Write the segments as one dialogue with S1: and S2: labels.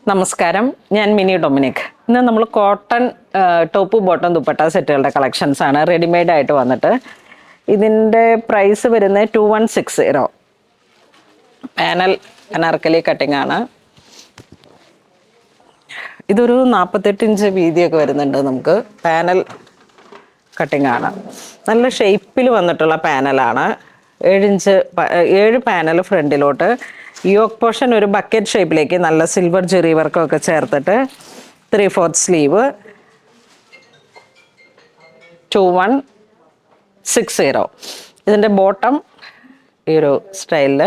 S1: നമസ്കാരം, ഞാൻ mini Dominic. ഇന്ന് നമ്മൾ കോട്ടൺ ടോപ്പ് ബോട്ടം ദുപ്പട്ട സെറ്റുകളുടെ കളക്ഷൻസ് ആണ് റെഡിമെയ്ഡ് ആയിട്ട് വന്നിട്ട്. ഇതിൻ്റെ പ്രൈസ് വരുന്നത് 2160. പാനൽ അനാർക്കലി കട്ടിംഗ് ആണ്. ഇതൊരു 48 ഇഞ്ച് വീതിയൊക്കെ വരുന്നുണ്ട്. നമുക്ക് പാനൽ കട്ടിംഗ് ആണ്. നല്ല ഷേപ്പിൽ വന്നിട്ടുള്ള പാനലാണ്. 7 പാനൽ ഫ്രണ്ടിലോട്ട്. യോക്ക് പോർഷൻ ഒരു ബക്കറ്റ് ഷേപ്പിലേക്ക് നല്ല സിൽവർ ജെറി വർക്കൊക്കെ ചേർത്തിട്ട് 3/4 സ്ലീവ് 2160. ഇതിൻ്റെ ബോട്ടം ഈ ഒരു സ്റ്റൈലിൽ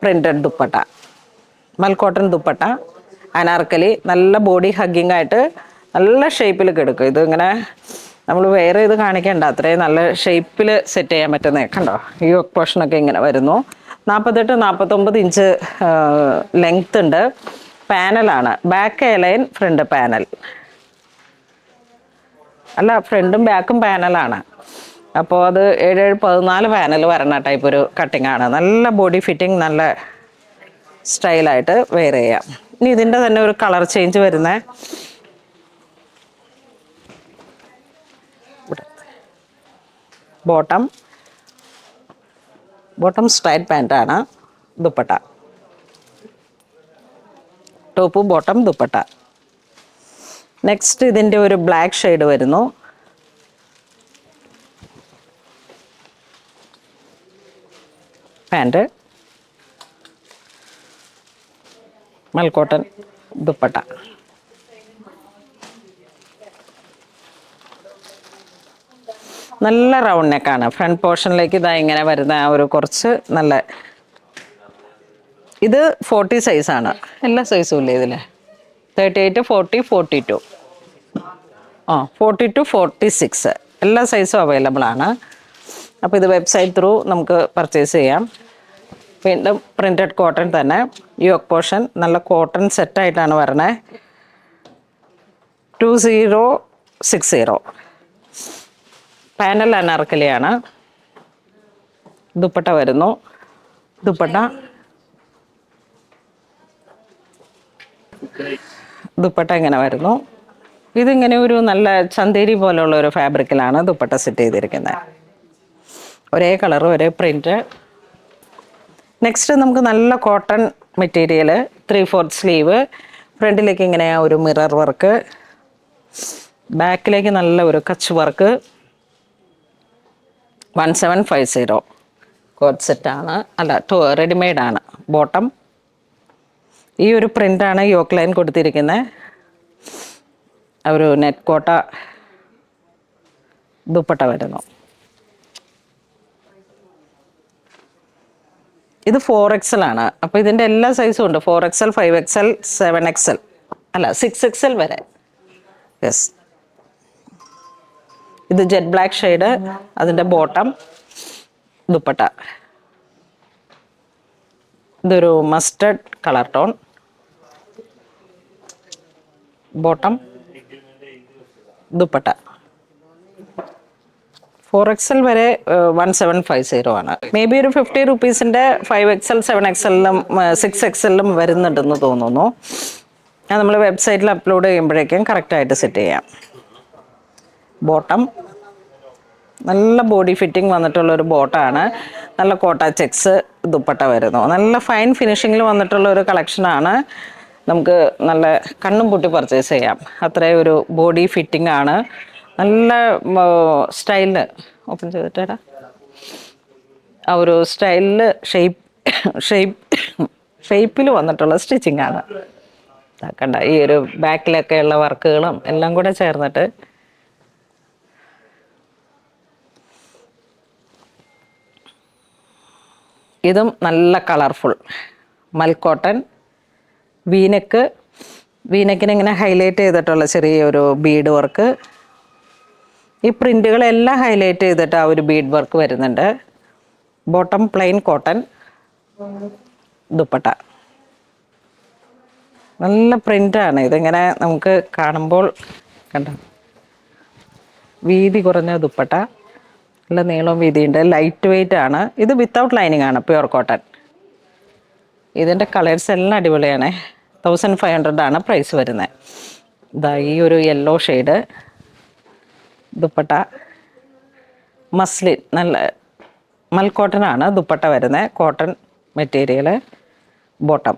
S1: പ്രിൻറ്റഡ് ദുപ്പട്ട, മൽക്കോട്ടൺ ദുപ്പട്ട, അനാർക്കലി. നല്ല ബോഡി ഹഗ്ഗിങ് ആയിട്ട് നല്ല ഷേപ്പിൽ കിടക്കും. ഇത് ഇങ്ങനെ നമ്മൾ വേറെ ഇത് കാണിക്കേണ്ട, അത്രയും നല്ല ഷേപ്പിൽ സെറ്റ് ചെയ്യാൻ പറ്റുന്നത്. കണ്ടോ, ഈ യോക്ക് പോർഷനൊക്കെ ഇങ്ങനെ വരുന്നു. 48-49 ഇഞ്ച് ലെങ്ത് ഉണ്ട്. പാനലാണ്. ബാക്ക് എലൈൻ, ഫ്രണ്ട് പാനൽ അല്ല, ഫ്രണ്ടും ബാക്കും പാനലാണ്. അപ്പോൾ അത് 7-14 പാനൽ വരണ ടൈപ്പ് ഒരു കട്ടിംഗ് ആണ്. നല്ല ബോഡി ഫിറ്റിംഗ്, നല്ല സ്റ്റൈലായിട്ട് വെയർ ചെയ്യാം. ഇനി ഇതിൻ്റെ തന്നെ ഒരു കളർ ചേഞ്ച് വരുന്ന ബോട്ടം സ്ട്രൈറ്റ് പാൻറ്റാണ്. Dupatta top bottom dupatta. Next ഇതിൻ്റെ ഒരു ബ്ലാക്ക് ഷെയ്ഡ് വരുന്നു. Pant, mul cotton dupatta. നല്ല റൗണ്ട് നെക്കാണ്. ഫ്രണ്ട് പോർഷനിലേക്ക് ഇതാ ഇങ്ങനെ വരുന്ന ഒരു കുറച്ച് നല്ല. ഇത് 40 സൈസാണ്. എല്ലാ സൈസും ഇല്ലേ ഇതിൽ? 38, 40, 42. 40-46 എല്ലാ സൈസും അവൈലബിൾ ആണ്. അപ്പോൾ ഇത് വെബ്സൈറ്റ് ത്രൂ നമുക്ക് പർച്ചേസ് ചെയ്യാം. വീണ്ടും പ്രിൻറ്റഡ് കോട്ടൺ തന്നെ. യോക്ക് പോർഷൻ നല്ല കോട്ടൺ സെറ്റായിട്ടാണ് വരണേ. 2060. പാനൽ അനാർക്കലിയാണ്. ദുപ്പട്ട വരുന്നു. ദുപ്പട്ട ഇങ്ങനെ വരുന്നു. ഇതിങ്ങനെ ഒരു നല്ല ചന്തേരി പോലെയുള്ള ഒരു ഫാബ്രിക്കിലാണ് ദുപ്പട്ട സെറ്റ് ചെയ്തിരിക്കുന്നത്. ഒരേ കളർ, ഒരേ പ്രിൻറ്റ്. നെക്സ്റ്റ് നമുക്ക് നല്ല കോട്ടൺ മെറ്റീരിയൽ, 3/4 സ്ലീവ്. ഫ്രണ്ടിലേക്ക് ഇങ്ങനെ ഒരു മിറർ വർക്ക്, ബാക്കിലേക്ക് നല്ല ഒരു കച്ച് വർക്ക്. 1750 കോട്ട് സെറ്റാണ്. അല്ല, റെഡിമെയ്ഡാണ്. ബോട്ടം ഈ ഒരു പ്രിൻ്റാണ് യോക്ക് ലൈൻ കൊടുത്തിരിക്കുന്നത്. ഒരു നെറ്റ് കോട്ട ദുപ്പട്ട വരുന്നു. ഇത് 4XL ആണ്. അപ്പോൾ ഇതിൻ്റെ എല്ലാ സൈസും ഉണ്ട്. 4XL, 5XL, 7XL, അല്ല 6XL വരെ. യെസ്. ഇത് ജെറ്റ് ബ്ലാക്ക് ഷെയ്ഡ്. അതിൻ്റെ ബോട്ടം ദുപ്പട്ട. ഇതൊരു mustard colour tone. Bottom dupatta. 4XL വരെ 1750 ആണ്. മേ ബി ഒരു 50 റുപ്പീസിൻ്റെ 5XL, 7XL-ലും 6XL-ലും വരുന്നുണ്ടെന്ന് തോന്നുന്നു. അത് നമ്മൾ വെബ്സൈറ്റിൽ അപ്ലോഡ് ചെയ്യുമ്പോഴേക്കും കറക്റ്റായിട്ട് സെറ്റ് ചെയ്യാം. ബോട്ടം നല്ല ബോഡി ഫിറ്റിംഗ് വന്നിട്ടുള്ളൊരു ബോട്ടാണ്. നല്ല കോട്ട ചെക്സ് ദുപ്പട്ട വരുന്നു. നല്ല ഫൈൻ ഫിനിഷിങ്ങിൽ വന്നിട്ടുള്ള ഒരു കളക്ഷനാണ്. നമുക്ക് നല്ല കണ്ണും പൂട്ടി പർച്ചേസ് ചെയ്യാം. അത്രയും ഒരു ബോഡി ഫിറ്റിംഗ് ആണ്. നല്ല സ്റ്റൈലിൽ ഓപ്പൺ ചെയ്തിട്ടാ ആ ഒരു സ്റ്റൈലിൽ ഷേപ്പിൽ വന്നിട്ടുള്ള സ്റ്റിച്ചിങ് ആണ്. കണ്ട, ഈ ഒരു ബാക്കിലൊക്കെയുള്ള വർക്കുകളും എല്ലാം കൂടെ ചേർന്നിട്ട് ഇതും നല്ല കളർഫുൾ മൽക്കോട്ടൺ വീനെക്കിന് ഇങ്ങനെ ഹൈലൈറ്റ് ചെയ്തിട്ടുള്ള ചെറിയൊരു ബീഡ് വർക്ക്. ഈ പ്രിൻ്റുകളെല്ലാം ഹൈലൈറ്റ് ചെയ്തിട്ട് ആ ഒരു ബീഡ് വർക്ക് വരുന്നുണ്ട്. Bottom plain cotton dupatta. നല്ല പ്രിൻ്റാണ്. ഇതിങ്ങനെ നമുക്ക് കാണുമ്പോൾ കണ്ടോ, വീതി കുറഞ്ഞ ദുപ്പട്ട, നല്ല നീളവും വീതിയുണ്ട്. ലൈറ്റ് വെയ്റ്റ് ആണ്. ഇത് വിത്തൗട്ട് ലൈനിങ് ആണ്, പ്യുവർ കോട്ടൺ. ഇതിൻ്റെ കളേഴ്സ് എല്ലാം അടിപൊളിയാണ്. 1500 ആണ് പ്രൈസ് വരുന്നത്. ഇതാ ഈ ഒരു യെല്ലോ ഷെയ്ഡ് ദുപ്പട്ട, മസ്ലിൻ, നല്ല മൽക്കോട്ടനാണ് ദുപ്പട്ട വരുന്നത്, കോട്ടൺ മെറ്റീരിയൽ, ബോട്ടം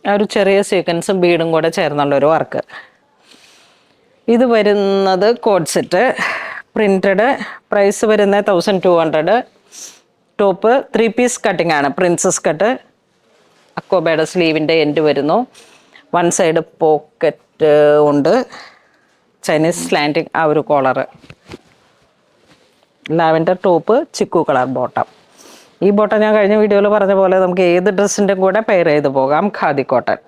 S1: ആ ഒരു ചെറിയ സീക്വൻസും ബീഡും കൂടെ ചേർന്നുള്ളൊരു വർക്ക്. ഇത് വരുന്നത് കോഡ് സെറ്റ് പ്രിൻറ്റഡ്, പ്രൈസ് വരുന്നത് 1200. ടോപ്പ് 3 പീസ് കട്ടിംഗ് ആണ്, പ്രിൻസസ് കട്ട്, അക്കോബയുടെ സ്ലീവിൻ്റെ എൻഡ് വരുന്നു, വൺ സൈഡ് പോക്കറ്റ് ഉണ്ട്, ചൈനീസ് സ്ലാൻഡിങ് ആ ഒരു collar, lavender top, chiku colour bottom. ഈ ബോട്ടം ഞാൻ കഴിഞ്ഞ വീഡിയോയിൽ പറഞ്ഞ പോലെ നമുക്ക് ഏത് ഡ്രസ്സിൻ്റെ കൂടെ പെയർ ചെയ്ത് പോകാം, ഖാദി കോട്ടൺ.